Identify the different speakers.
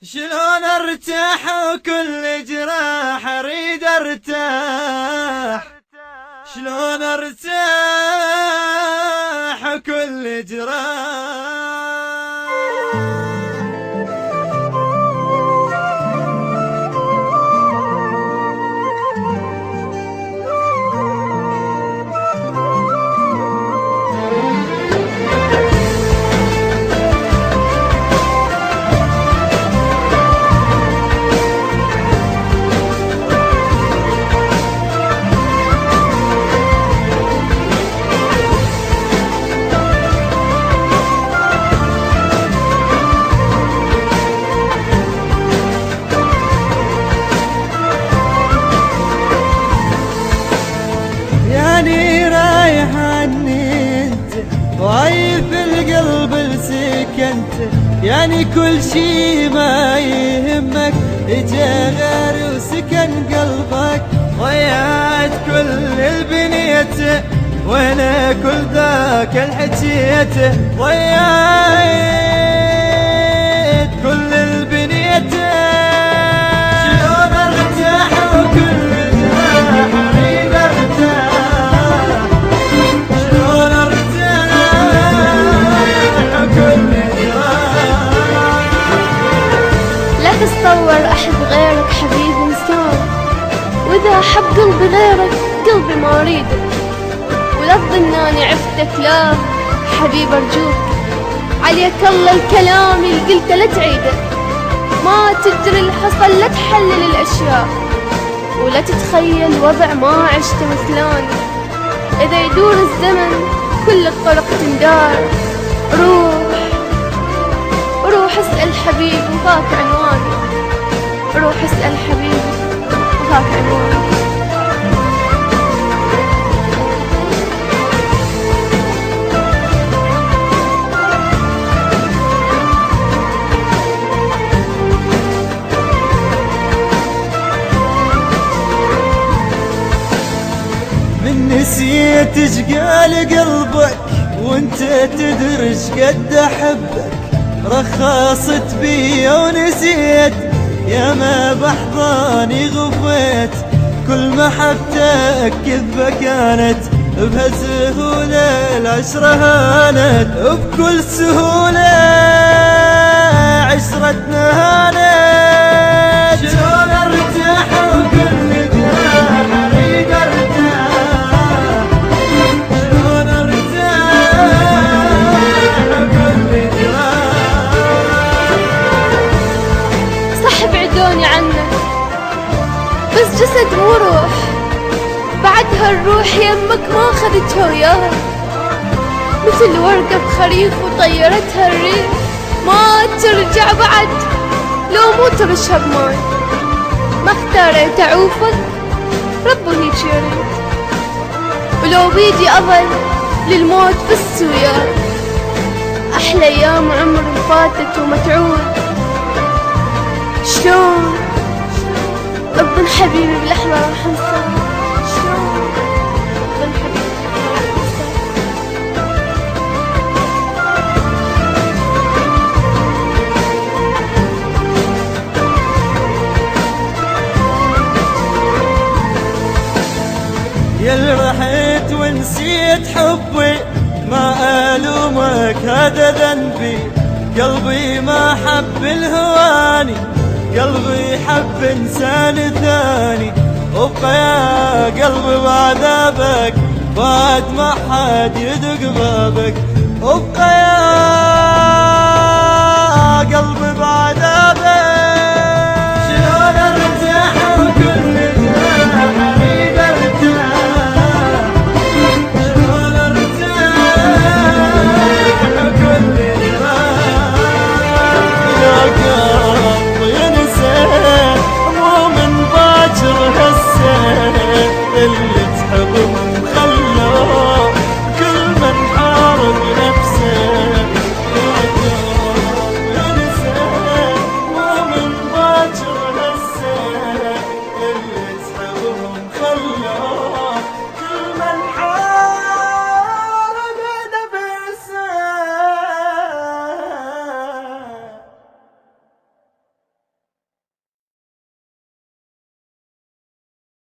Speaker 1: شلون ارتاح وكل جراح اريد ارتاح، شلون ارتاح وكل جراح. يعني رايح عني انت وعي في القلب لسكنت، يعني كل شي ما يهمك اجا غير وسكن قلبك. ضيعت كل البنية وانا كل ذاك الحكية، ضيعت كل البنية. شلون ارتاح وكل جراح اريد ارتاح، شلون ارتاح وكل جراح.
Speaker 2: لا تتصور أحب غيرك حبيبي انسان، وإذا أحب قلبي غيرك قلبي ما أريدك. ولا تظن أني عفتك، لا حبيب أرجوك، عليك الله الكلام اللي قلته لا تعيده. ما تدري اللي حصل، لا تحلل الأشياء ولا تتخيل وضع ما عشته مثلاني. إذا يدور الزمن كل الطرق تندار. روح اسأل حبيبي وهاك عنواني، روح اسأل حبيبي وهاك عنواني.
Speaker 1: من نسيت ايش قال قلبك وانت تدري ايش قد احبك. رخصت بي ونسيت يا ما بحضاني غفيت، كل محبتك كذبة كانت بهالسهولة العشرة هانت، وبكل سهولة عشرتنا هانت. شلون ارتاح وكل جراح اريد ارتاح، شلون ارتاح وكل جراح.
Speaker 2: صح بعدوني عنك بس جسد مو روح، بعدها الروح يمك ما خذتها وياها. مثل ورقة بخريف وطيرتها الريح، ما ترجع بعد لو مو ترشها بماي. ما اختاريت اعوفك ربه هيك يريد، ولو بيدي اظل للموت بس وياك. احلى ايام عمري فاتت وما تعود. شلون أظن حبيبي بلحظة راح انساه، شلون أظن حبيبي بلحظة راح انساه.
Speaker 1: يل رحت ونسيت حبي، ما ألومك هذا ذنبي. قلبي ما حب الهواني، قلبي حب إنسان ثاني. وابقى يا قلبي بعذابك بعد ما حد يدق بابك. وابقى يا قلبي